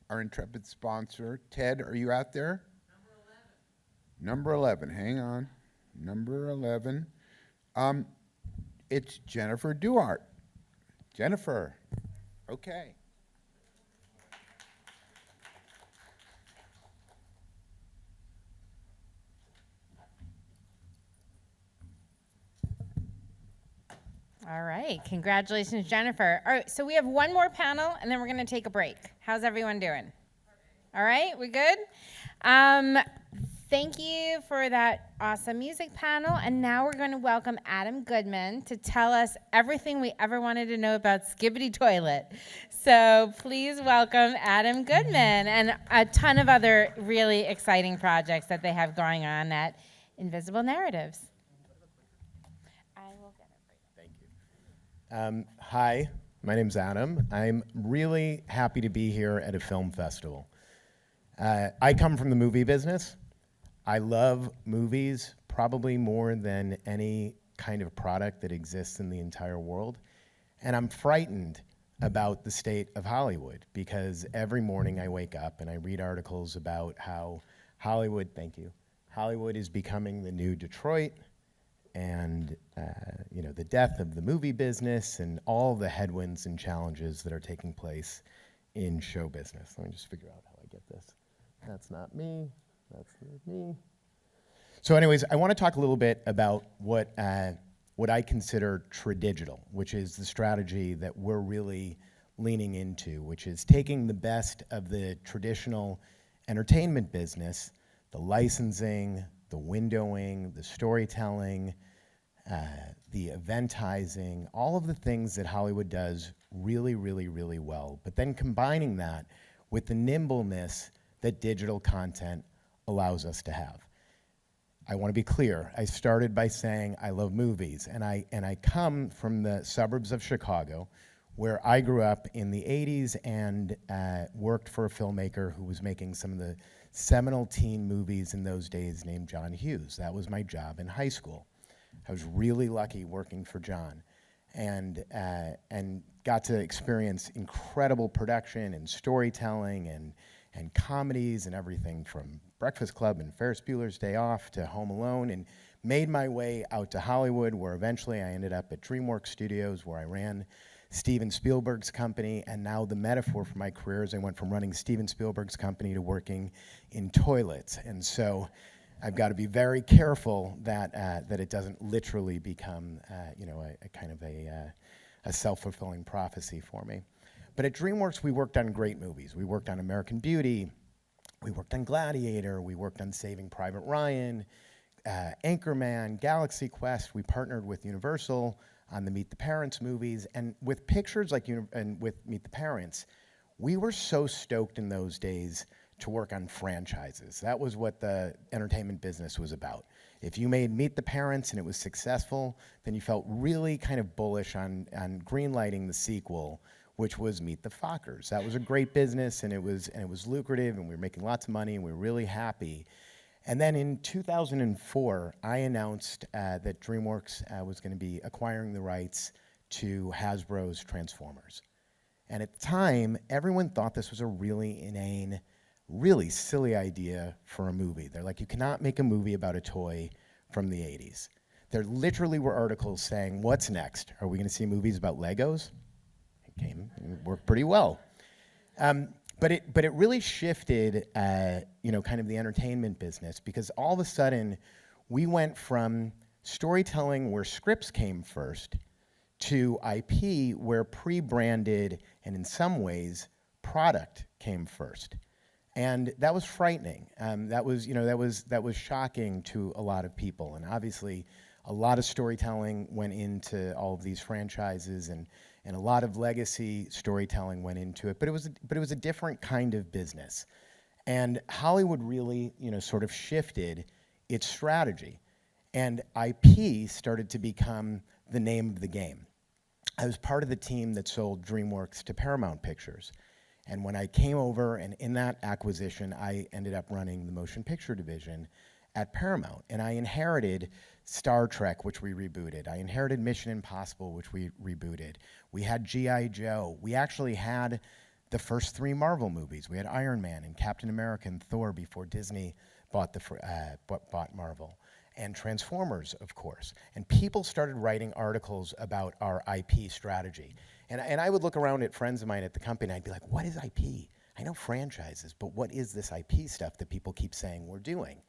our intrepid sponsor. Ted, are you out there? Number 11. Hang on. Number 11. Um, it's Jennifer Duart. Jennifer. Okay. All right. Congratulations, Jennifer. All right. So we have one more panel, and then we're going to take a break. How's everyone doing? All right. We good? Um, Thank you for that awesome music panel. And now we're going to welcome Adam Goodman to tell us everything we ever wanted to know about Skibbity Toilet. So please welcome Adam Goodman and a ton of other really exciting projects that they have going on at Invisible Narratives. I will get it for you. Thank you. Hi, my name's Adam. I'm really happy to be here at a film festival. I come from the movie business. I love movies probably more than any kind of product that exists in the entire world. And I'm frightened about the state of Hollywood because every morning I wake up and I read articles about how Hollywood, thank you, Hollywood is becoming the new Detroit and the death of the movie business and all the headwinds and challenges that are taking place in show business. Let me just figure out how I get this. That's not me. That's not me. So anyways, I want to talk a little bit about what I consider tradigital, which is the strategy that we're really leaning into, which is taking the best of the traditional entertainment business, the licensing, the windowing, the storytelling, the eventizing, all of the things that Hollywood does really, really, really well, but then combining that with the nimbleness that digital content allows us to have. I want to be clear. I started by saying I love movies, and I come from the suburbs of Chicago, where I grew up in the 80s and worked for a filmmaker who was making some of the seminal teen movies in those days named John Hughes. That was my job in high school. I was really lucky working for John and got to experience incredible production and storytelling and comedies and everything from Breakfast Club and Ferris Bueller's Day Off to Home Alone, and made my way out to Hollywood, where eventually I ended up at DreamWorks Studios, where I ran Steven Spielberg's company. And now the metaphor for my career is I went from running Steven Spielberg's company to working in toilets. And so I've got to be very careful that it doesn't literally become a kind of a self-fulfilling prophecy for me. But at DreamWorks, we worked on great movies. We worked on American Beauty. We worked on Gladiator. We worked on Saving Private Ryan, Anchorman, Galaxy Quest. We partnered with Universal on the Meet the Parents movies. And with pictures like and with Meet the Parents, we were so stoked in those days to work on franchises. That was what the entertainment business was about. If you made Meet the Parents and it was successful, then you felt really kind of bullish on greenlighting the sequel, which was Meet the Fockers. That was a great business, and it was lucrative, and we were making lots of money, and we were really happy. And then in 2004, I announced that DreamWorks was going to be acquiring the rights to Hasbro's Transformers. And at the time, everyone thought this was a really inane, really silly idea for a movie. They're like, you cannot make a movie about a toy from the 80s. There literally were articles saying, what's next? Are we going to see movies about Legos? It worked pretty well. But it really shifted, kind of the entertainment business, because all of a sudden we went from storytelling where scripts came first to IP where pre-branded and in some ways product came first. And that was frightening. That was shocking to a lot of people. And obviously a lot of storytelling went into all of these franchises, and a lot of legacy storytelling went into it, but it was a different kind of business. And Hollywood really, sort of shifted its strategy, and IP started to become the name of the game. I was part of the team that sold DreamWorks to Paramount Pictures, and when I came over, and in that acquisition, I ended up running the motion picture division at Paramount, and I inherited Star Trek, which we rebooted. I inherited Mission Impossible, which we rebooted. We had G.I. Joe. We actually had the first 3 Marvel movies. We had Iron Man and Captain America and Thor before Disney bought bought Marvel, and Transformers, of course. And people started writing articles about our IP strategy. And I would look around at friends of mine at the company, and I'd be like, what is IP? I know franchises, but what is this IP stuff that people keep saying we're doing?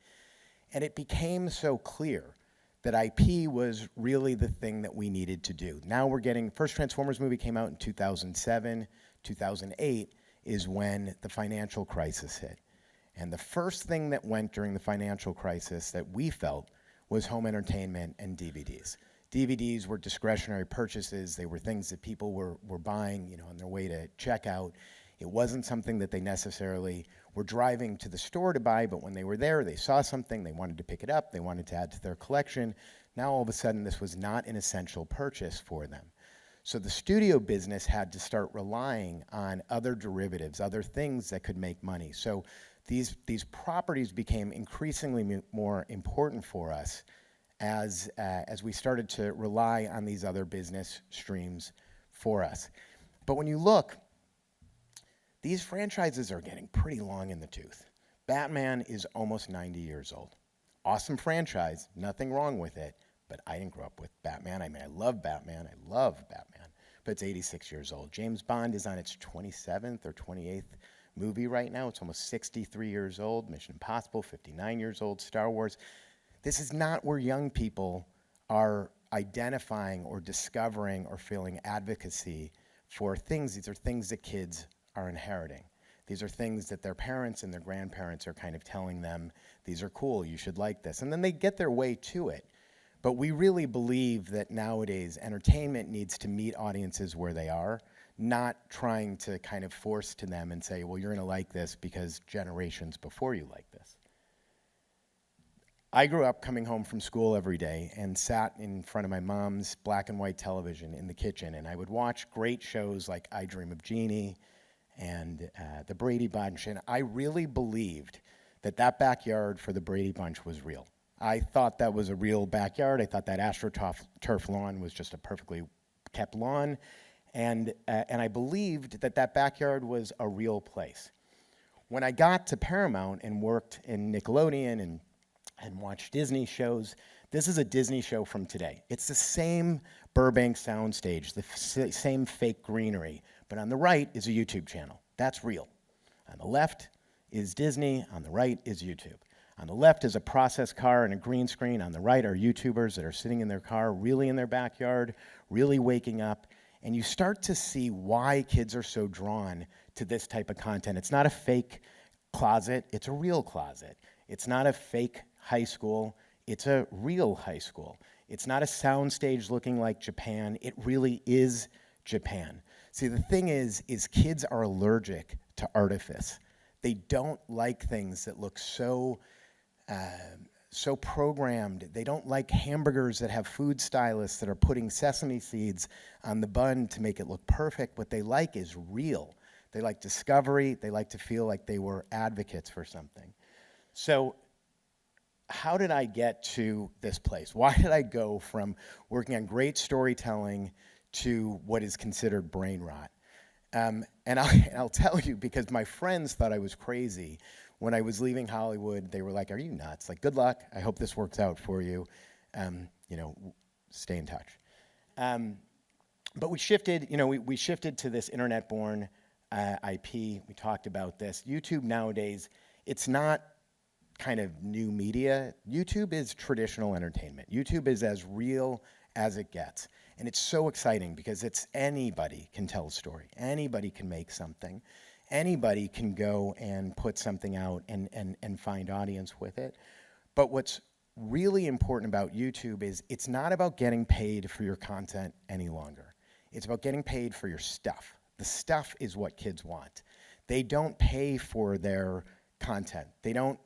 And it became so clear that IP was really the thing that we needed to do. Now we're getting, first Transformers movie came out in 2007, 2008 is when the financial crisis hit. And the first thing that went during the financial crisis that we felt was home entertainment and DVDs. DVDs were discretionary purchases. They were things that people were buying, on their way to checkout. It wasn't something that they necessarily were driving to the store to buy, but when they were there, they saw something, they wanted to pick it up, they wanted to add to their collection. Now all of a sudden, this was not an essential purchase for them. So the studio business had to start relying on other derivatives, other things that could make money. So these properties became increasingly more important for us as we started to rely on these other business streams for us. But when you look, these franchises are getting pretty long in the tooth. Batman is almost 90 years old. Awesome franchise, nothing wrong with it, but I didn't grow up with Batman. I mean, I love Batman, but it's 86 years old. James Bond is on its 27th or 28th movie right now. It's almost 63 years old. Mission Impossible, 59 years old. Star Wars. This is not where young people are identifying or discovering or feeling advocacy for things. These are things that kids are inheriting. These are things that their parents and their grandparents are kind of telling them, these are cool, you should like this. And then they get their way to it. But we really believe that nowadays entertainment needs to meet audiences where they are, not trying to kind of force to them and say, well, you're going to like this because generations before you like this. I grew up coming home from school every day and sat in front of my mom's black and white television in the kitchen, and I would watch great shows like I Dream of Jeannie and the Brady Bunch, and I really believed that backyard for the Brady Bunch was real. I thought that was a real backyard. I thought that AstroTurf lawn was just a perfectly kept lawn, and I believed that backyard was a real place. When I got to Paramount and worked in Nickelodeon and watched Disney shows, this is a Disney show from today. It's the same Burbank soundstage, the same fake greenery, but on the right is a YouTube channel. That's real. On the left is Disney, on the right is YouTube. On the left is a process car and a green screen. On the right are YouTubers that are sitting in their car, really in their backyard, really waking up. And you start to see why kids are so drawn to this type of content. It's not a fake closet, it's a real closet. It's not a fake high school, it's a real high school. It's not a soundstage looking like Japan, it really is Japan. See, the thing is kids are allergic to artifice. They don't like things that look so programmed. They don't like hamburgers that have food stylists that are putting sesame seeds on the bun to make it look perfect. What they like is real. They like discovery. They like to feel like they were advocates for something. So how did I get to this place? Why did I go from working on great storytelling to what is considered brain rot? And I'll tell you, because my friends thought I was crazy. When I was leaving Hollywood, they were like, are you nuts? Like, good luck. I hope this works out for you. Stay in touch. But we shifted, we shifted to this internet-born IP. We talked about this. YouTube nowadays, it's not kind of new media. YouTube is traditional entertainment. YouTube is as real as it gets. And it's so exciting because anybody can tell a story. Anybody can make something. Anybody can go and put something out and find audience with it. But what's really important about YouTube is it's not about getting paid for your content any longer. It's about getting paid for your stuff. The stuff is what kids want. They don't pay for their content.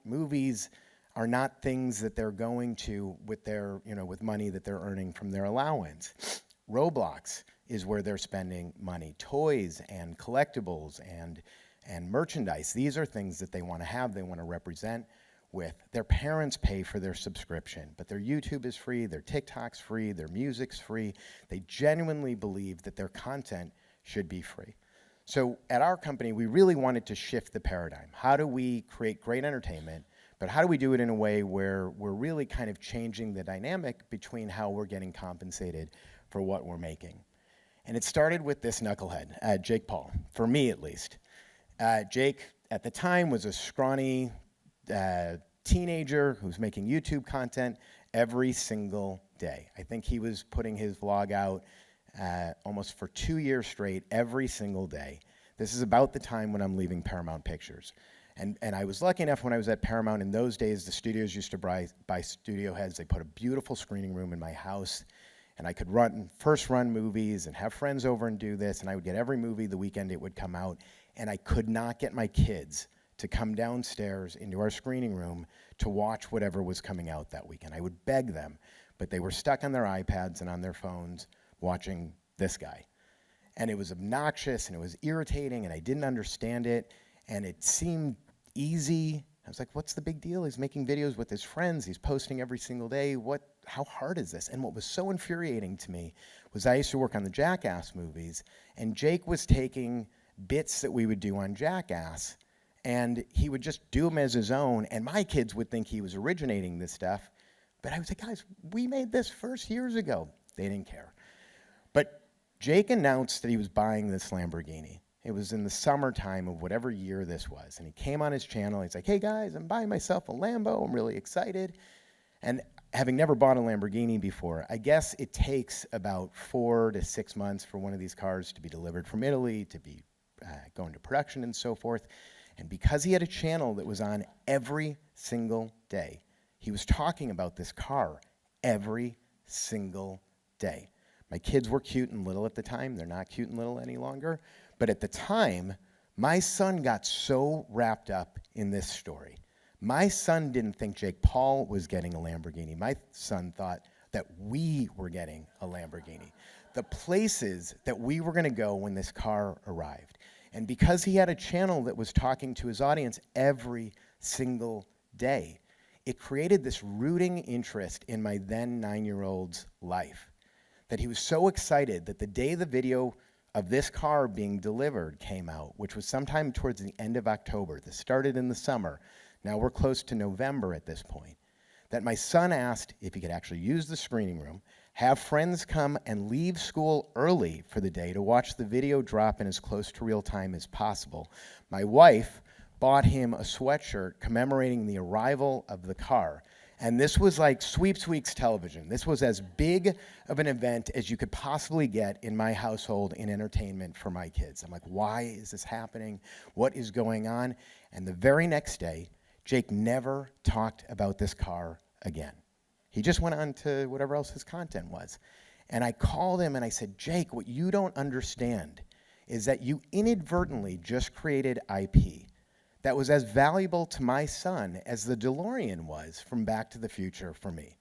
Movies are not things that they're going to with their, with money that they're earning from their allowance. Roblox is where they're spending money. Toys and collectibles and merchandise. These are things that they want to have, they want to represent with. Their parents pay for their subscription, but their YouTube is free, their TikTok's free, their music's free. They genuinely believe that their content should be free. So at our company, we really wanted to shift the paradigm. How do we create great entertainment, but how do we do it in a way where we're really kind of changing the dynamic between how we're getting compensated for what we're making? And it started with this knucklehead, Jake Paul, for me at least. Jake, at the time, was a scrawny teenager who was making YouTube content every single day. I think he was putting his vlog out almost for 2 years straight, every single day. This is about the time when I'm leaving Paramount Pictures. And I was lucky enough when I was at Paramount, in those days, the studios used to buy studio heads. They put a beautiful screening room in my house, and I could first run movies and have friends over and do this, and I would get every movie the weekend it would come out, and I could not get my kids to come downstairs into our screening room to watch whatever was coming out that weekend. I would beg them, but they were stuck on their iPads and on their phones watching this guy. And it was obnoxious, and it was irritating, and I didn't understand it, and it seemed easy. I was like, what's the big deal? He's making videos with his friends. He's posting every single day. How hard is this? And what was so infuriating to me was I used to work on the Jackass movies, and Jake was taking bits that we would do on Jackass, and he would just do them as his own, and my kids would think he was originating this stuff. But I was like, guys, we made this first years ago. They didn't care. But Jake announced that he was buying this Lamborghini. It was in the summertime of whatever year this was. And he came on his channel. He's like, hey, guys, I'm buying myself a Lambo. I'm really excited. And having never bought a Lamborghini before, I guess it takes about 4 to 6 months for one of these cars to be delivered from Italy, to be going to production and so forth. And because he had a channel that was on every single day, he was talking about this car every single day. My kids were cute and little at the time. They're not cute and little any longer. But at the time, my son got so wrapped up in this story. My son didn't think Jake Paul was getting a Lamborghini. My son thought that we were getting a Lamborghini. The places that we were going to go when this car arrived. And because he had a channel that was talking to his audience every single day, it created this rooting interest in my then 9-year-old's life, that he was so excited that the day the video of this car being delivered came out, which was sometime towards the end of October. This started in the summer. Now we're close to November at this point. That my son asked if he could actually use the screening room, have friends come and leave school early for the day to watch the video drop in as close to real time as possible. My wife bought him a sweatshirt commemorating the arrival of the car. And this was like Sweeps Weeks television. This was as big of an event as you could possibly get in my household in entertainment for my kids. I'm like, why is this happening? What is going on? And the very next day, Jake never talked about this car again. He just went on to whatever else his content was. And I called him and I said, Jake, what you don't understand is that you inadvertently just created IP that was as valuable to my son as the DeLorean was from Back to the Future for me.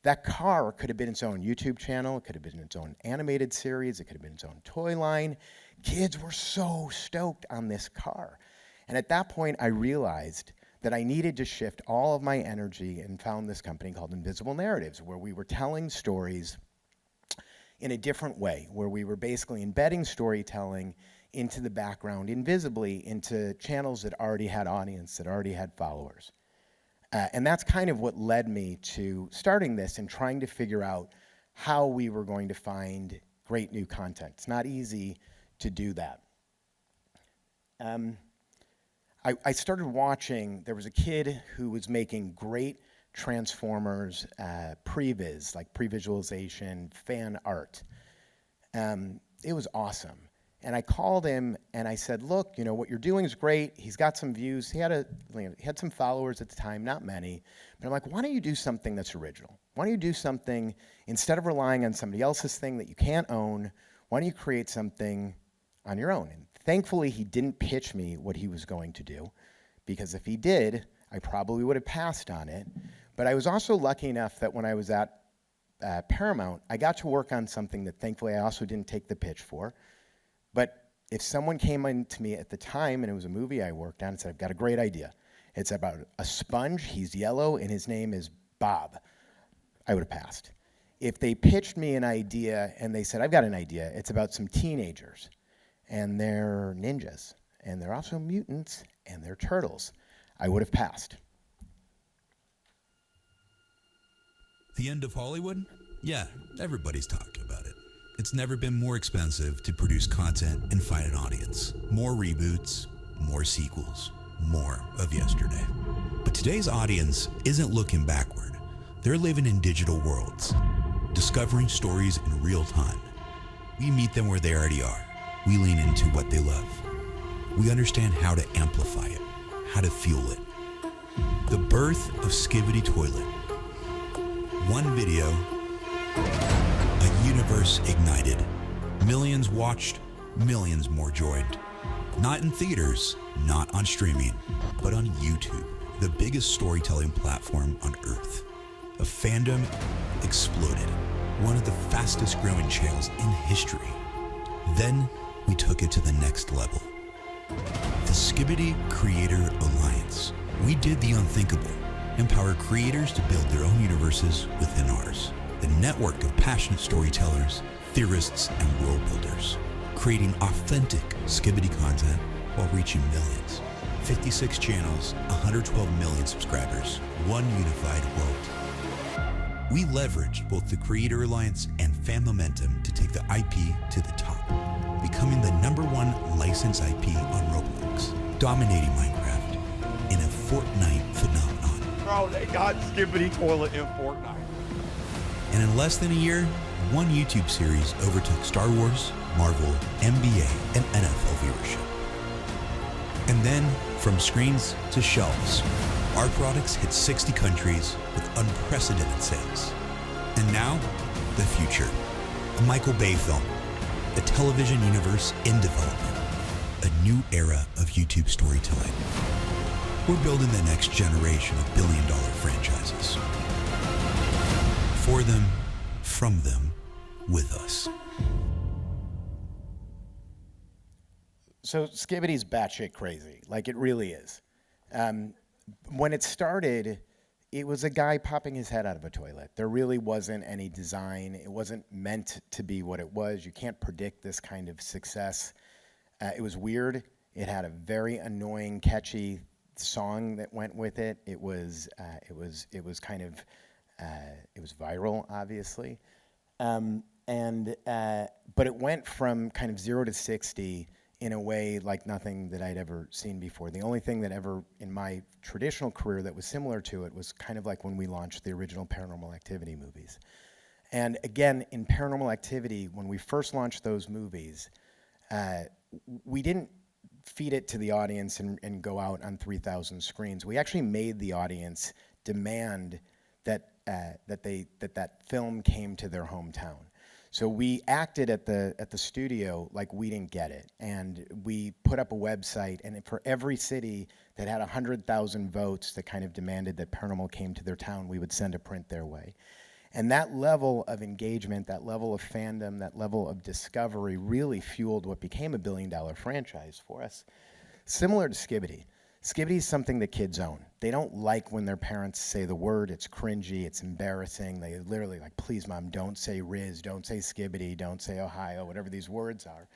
That car could have been its own YouTube channel, it could have been its own animated series, it could have been its own toy line. Kids were so stoked on this car. And at that point, I realized that I needed to shift all of my energy and found this company called Invisible Narratives, where we were telling stories in a different way, where we were basically embedding storytelling into the background, invisibly, into channels that already had audience, that already had followers. And that's kind of what led me to starting this and trying to figure out how we were going to find great new content. It's not easy to do that. I started watching, there was a kid who was making great Transformers previs, like pre-visualization, fan art. It was awesome. And I called him and I said, look, you know, what you're doing is great. He's got some views. He had some followers at the time, not many. But I'm like, why don't you do something that's original? Why don't you do something, instead of relying on somebody else's thing that you can't own, why don't you create something on your own? And thankfully, he didn't pitch me what he was going to do, because if he did, I probably would have passed on it. But I was also lucky enough that when I was at Paramount, I got to work on something that thankfully I also didn't take the pitch for. But if someone came in to me at the time, and it was a movie I worked on, and said, I've got a great idea. It's about a sponge, he's yellow, and his name is Bob, I would have passed. If they pitched me an idea and they said, I've got an idea, it's about some teenagers, and they're ninjas, and they're also mutants, and they're turtles, I would have passed. The end of Hollywood? Yeah, everybody's talking about it. It's never been more expensive to produce content and find an audience. More reboots, more sequels, more of yesterday. But today's audience isn't looking backward. They're living in digital worlds, discovering stories in real time. We meet them where they already are. We lean into what they love. We understand how to amplify it, how to fuel it. The birth of Skivity Toilet. One video, a universe ignited. Millions watched, millions more joined. Not in theaters, not on streaming, but on YouTube, the biggest storytelling platform on Earth. A fandom exploded, one of the fastest growing channels in history. Then we took it to the next level. The Skibidi Creator Alliance. We did the unthinkable. Empower creators to build their own universes within ours. The network of passionate storytellers, theorists, and world builders, creating authentic Skibidi content while reaching millions. 56 channels, 112 million subscribers, one unified world. We leverage both the Creator Alliance and fan momentum to take the IP to the top, becoming the #1 licensed IP on Roblox, dominating Minecraft in a Fortnite phenomenon. Bro, they got Skibidi Toilet in Fortnite. And in less than a year, one YouTube series overtook Star Wars, Marvel, NBA, and NFL viewership. And then, from screens to shelves, our products hit 60 countries with unprecedented sales. And now, the future. A Michael Bay film, a television universe in development, a new era of YouTube storytelling. We're building the next generation of billion-dollar franchises. For them, from them, with us. So Skibidi's batshit crazy, like it really is. When it started, it was a guy popping his head out of a toilet. There really wasn't any design. It wasn't meant to be what it was. You can't predict this kind of success. It was weird. It had a very annoying, catchy song that went with it. It was viral, obviously. But it went from kind of 0 to 60 in a way like nothing that I'd ever seen before. The only thing that ever in my traditional career that was similar to it was kind of like when we launched the original Paranormal Activity movies. And again, in Paranormal Activity, when we first launched those movies, we didn't feed it to the audience and go out on 3,000 screens. We actually made the audience demand that that film came to their hometown. So we acted at the studio like we didn't get it, and we put up a website, and for every city that had 100,000 votes that kind of demanded that Paranormal came to their town, we would send a print their way. And that level of engagement, that level of fandom, that level of discovery really fueled what became a billion-dollar franchise for us. Similar to Skibidi. Skibidi is something that kids own. They don't like when their parents say the word. It's cringy, it's embarrassing. They literally like, please mom, don't say Riz, don't say Skibidi, don't say Ohio, whatever these words are.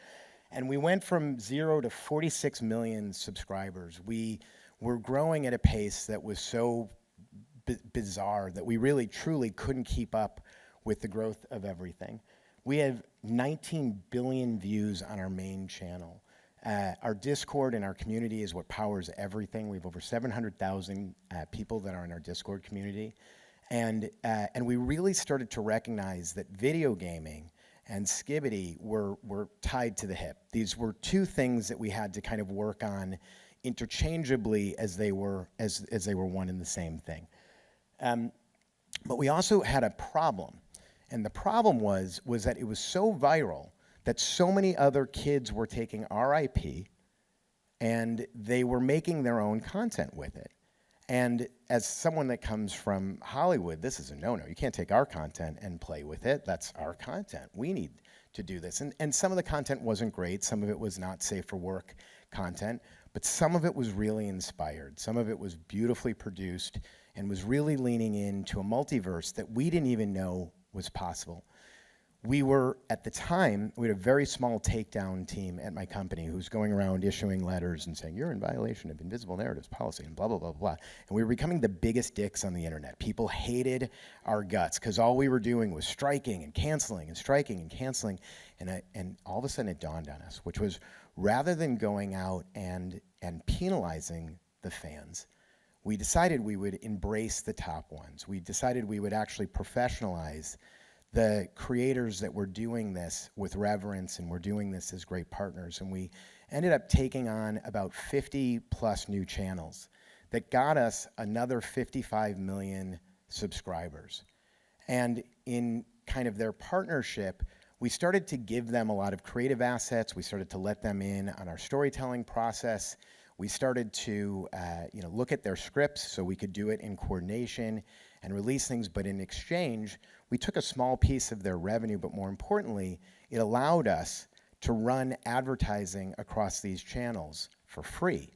And we went from 0 to 46 million subscribers. We were growing at a pace that was so bizarre that we really truly couldn't keep up with the growth of everything. We have 19 billion views on our main channel. Our Discord and our community is what powers everything. We have over 700,000 people that are in our Discord community. And we really started to recognize that video gaming and Skibidi were tied to the hip. These were two things that we had to kind of work on interchangeably as they were one and the same thing. But we also had a problem. And the problem was that it was so viral that so many other kids were taking our IP and they were making their own content with it. And as someone that comes from Hollywood, this is a no-no. You can't take our content and play with it. That's our content. We need to do this. And some of the content wasn't great. Some of it was not safe for work content. But some of it was really inspired. Some of it was beautifully produced and was really leaning into a multiverse that we didn't even know was possible. we were, at the time, we had a very small takedown team at my company who's going around issuing letters and saying, you're in violation of invisible narratives policy and blah, blah, blah, blah. And we were becoming the biggest dicks on the internet. People hated our guts because all we were doing was striking and canceling and striking and canceling. And all of a sudden it dawned on us, which was rather than going out and penalizing the fans, we decided we would embrace the top ones. We decided we would actually professionalize the creators that were doing this with reverence and were doing this as great partners. And we ended up taking on about 50 plus new channels that got us another 55 million subscribers. And in kind of their partnership, we started to give them a lot of creative assets. We started to let them in on our storytelling process. We started to look at their scripts so we could do it in coordination and release things, but in exchange, we took a small piece of their revenue, but more importantly, it allowed us to run advertising across these channels for free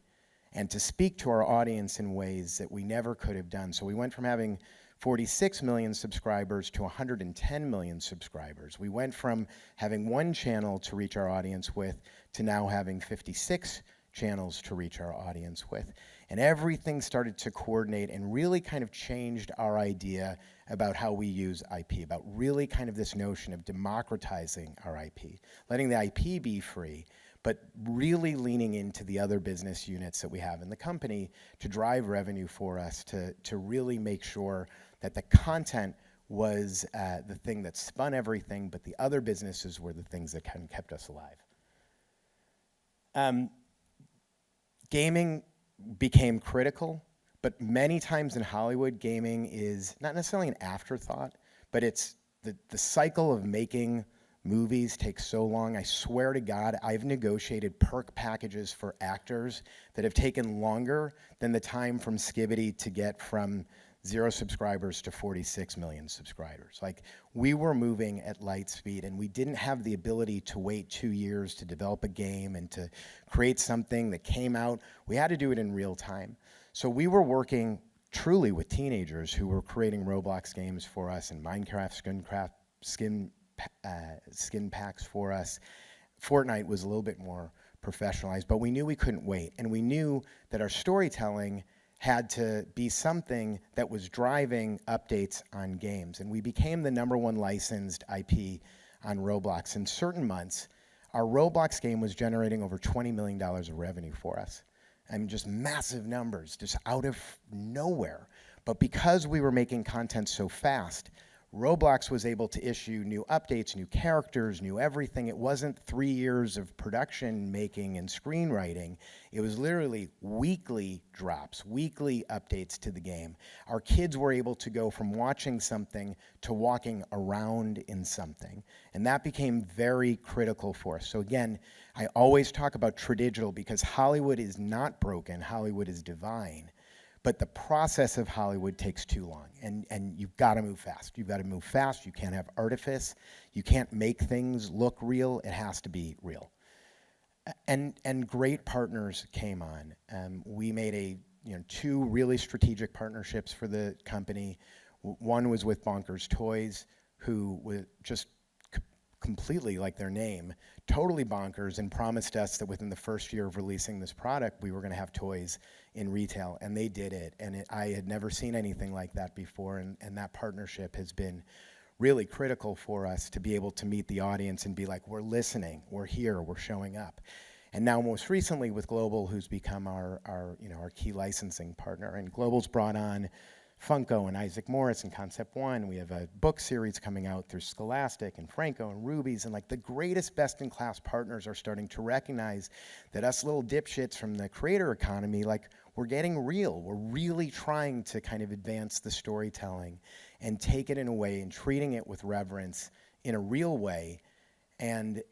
and to speak to our audience in ways that we never could have done. So we went from having 46 million subscribers to 110 million subscribers. We went from having one channel to reach our audience with to now having 56 channels to reach our audience with. And everything started to coordinate and really kind of changed our idea about how we use IP, about really kind of this notion of democratizing our IP, letting the IP be free, but really leaning into the other business units that we have in the company to drive revenue for us, to really make sure that the content was the thing that spun everything, but the other businesses were the things that kind of kept us alive. Gaming became critical, but many times in Hollywood, gaming is not necessarily an afterthought, but it's the cycle of making movies takes so long. I swear to God, I've negotiated perk packages for actors that have taken longer than the time from Skibbity to get from 0 subscribers to 46 million subscribers. Like, we were moving at light speed, and we didn't have the ability to wait 2 years to develop a game and to create something that came out. We had to do it in real time. So we were working truly with teenagers who were creating Roblox games for us and Minecraft skin packs for us. Fortnite was a little bit more professionalized, but we knew we couldn't wait, and we knew that our storytelling had to be something that was driving updates on games. And we became the #1 licensed IP on Roblox. In certain months, our Roblox game was generating over $20 million of revenue for us. I mean, just massive numbers, just out of nowhere. But because we were making content so fast, Roblox was able to issue new updates, new characters, new everything. It wasn't 3 years of production making and screenwriting. It was literally weekly drops, weekly updates to the game. Our kids were able to go from watching something to walking around in something. And that became very critical for us. So again, I always talk about tradigital because Hollywood is not broken, Hollywood is divine. But the process of Hollywood takes too long, and you've got to move fast. You've got to move fast. You can't have artifice. You can't make things look real. It has to be real. And great partners came on. We made 2 really strategic partnerships for the company. One was with Bonkers Toys, who was just completely, like their name, totally bonkers, and promised us that within the first year of releasing this product, we were going to have toys in retail, and they did it. And I had never seen anything like that before, and that partnership has been really critical for us to be able to meet the audience and be like, we're listening, we're here, we're showing up. And now most recently with Global, who's become our key licensing partner, and Global's brought on Funko and Isaac Morris and Concept One. We have a book series coming out through Scholastic and Franco and Ruby's, and like the greatest best-in-class partners are starting to recognize that us little dipshits from the creator economy, like, we're getting real. We're really trying to kind of advance the storytelling and take it in a way and treating it with reverence in a real way, and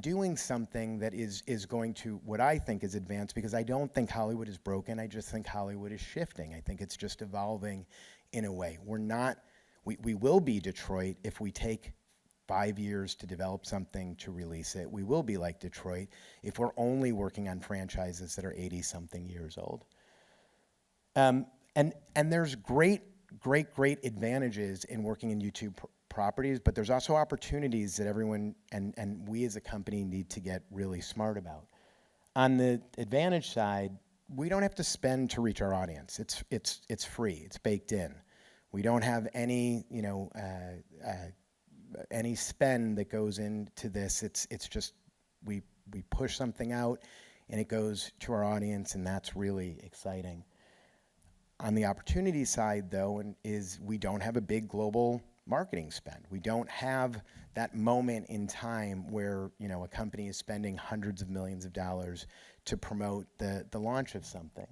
doing something that is going to, what I think is advanced, because I don't think Hollywood is broken. I just think Hollywood is shifting. I think it's just evolving in a way. We will be Detroit if we take 5 years to develop something to release it. We will be like Detroit if we're only working on franchises that are 80-something years old. And there's great advantages in working in YouTube properties, but there's also opportunities that everyone and we as a company need to get really smart about. On the advantage side, we don't have to spend to reach our audience. It's free. It's baked in. We don't have any any spend that goes into this. It's just we push something out and it goes to our audience, and that's really exciting. On the opportunity side, though, is we don't have a big global marketing spend. We don't have that moment in time where a company is spending hundreds of millions of dollars to promote the launch of something.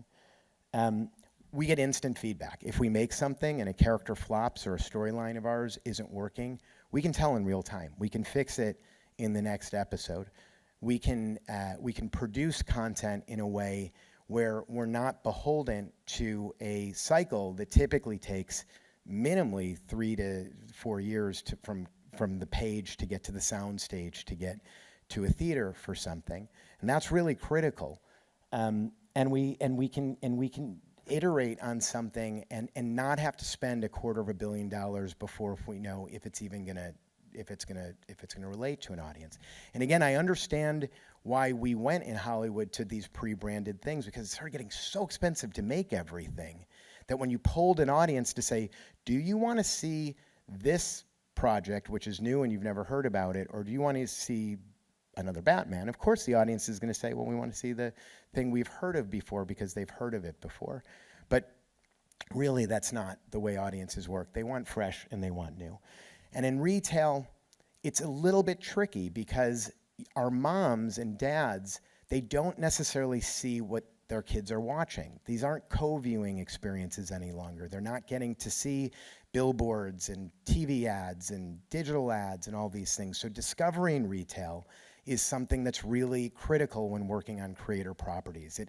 We get instant feedback. If we make something and a character flops or a storyline of ours isn't working, we can tell in real time. We can fix it in the next episode. We can produce content in a way where we're not beholden to a cycle that typically takes minimally 3 to 4 years from the page to get to the sound stage to get to a theater for something, and that's really critical. And we can iterate on something and not have to spend $250 million before we know if it's even gonna relate to an audience. And again, I understand why we went in Hollywood to these pre-branded things, because it started getting so expensive to make everything that when you polled an audience to say, do you want to see this project, which is new and you've never heard about it, or do you want to see another Batman? Of course the audience is going to say, well, we want to see the thing we've heard of before because they've heard of it before. But really, that's not the way audiences work. They want fresh and they want new. And in retail, it's a little bit tricky because our moms and dads, they don't necessarily see what their kids are watching. These aren't co-viewing experiences any longer. They're not getting to see billboards and TV ads and digital ads and all these things. So discovering retail is something that's really critical when working on creator properties.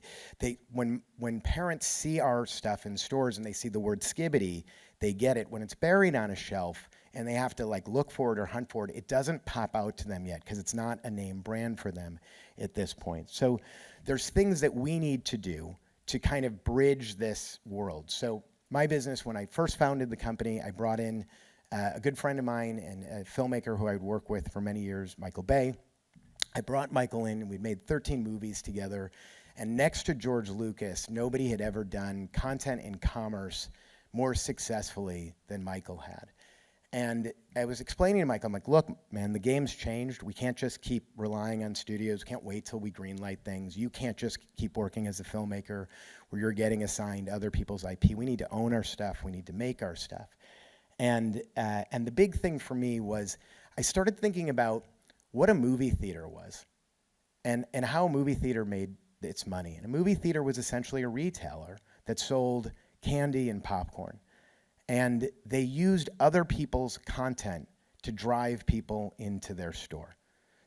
When parents see our stuff in stores and they see the word Skibbity, they get it. When it's buried on a shelf and they have to look for it or hunt for it, it doesn't pop out to them yet because it's not a name brand for them at this point. So there's things that we need to do to kind of bridge this world. So my business, when I first founded the company, I brought in a good friend of mine and a filmmaker who I would work with for many years, Michael Bay. I brought Michael in and we made 13 movies together. And next to George Lucas, nobody had ever done content and commerce more successfully than Michael had. And I was explaining to Michael, I'm like, look, man, the game's changed. We can't just keep relying on studios. Can't wait till we greenlight things. You can't just keep working as a filmmaker where you're getting assigned other people's IP. We need to own our stuff. We need to make our stuff. And the big thing for me was I started thinking about what a movie theater was and how a movie theater made its money. And a movie theater was essentially a retailer that sold candy and popcorn. And they used other people's content to drive people into their store.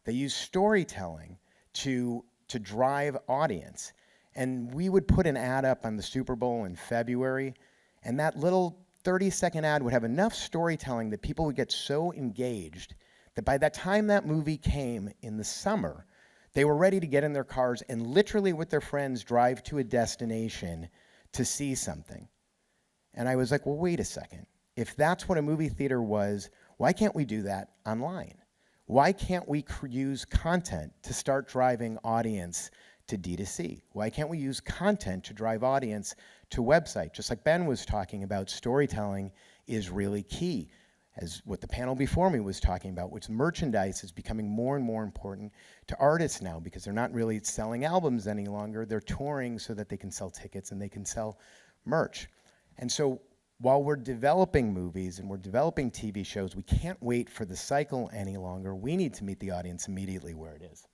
They used storytelling to drive audience. And we would put an ad up on the Super Bowl in February, and that little 30-second ad would have enough storytelling that people would get so engaged that by the time that movie came in the summer, they were ready to get in their cars and literally with their friends drive to a destination to see something. And I was like, well, wait a second. If that's what a movie theater was, why can't we do that online? Why can't we use content to start driving audience to D2C? Why can't we use content to drive audience to website? Just like Ben was talking about, storytelling is really key. As what the panel before me was talking about, which merchandise is becoming more and more important to artists now because they're not really selling albums any longer. They're touring so that they can sell tickets and they can sell merch. And so while we're developing movies and we're developing TV shows, we can't wait for the cycle any longer. We need to meet the audience immediately where it is.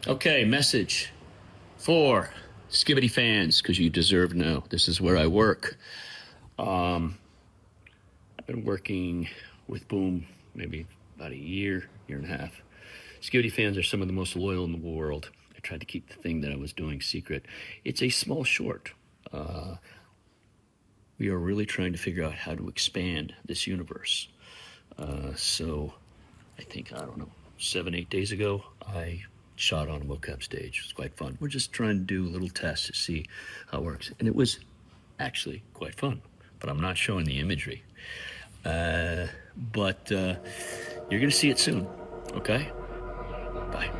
Okay, message for Skibbity fans, because you deserve to know. This is where I work. I've been working with Boom maybe about a year and a half. Skibbity fans are some of the most loyal in the world. I tried to keep the thing that I was doing secret. It's a small short. We are really trying to figure out how to expand this universe. So I think, 7-8 days ago, I shot on a mocap stage. It was quite fun. We're just trying to do little tests to see how it works. And it was actually quite fun, but I'm not showing the imagery. But you're going to see it soon, okay? Bye.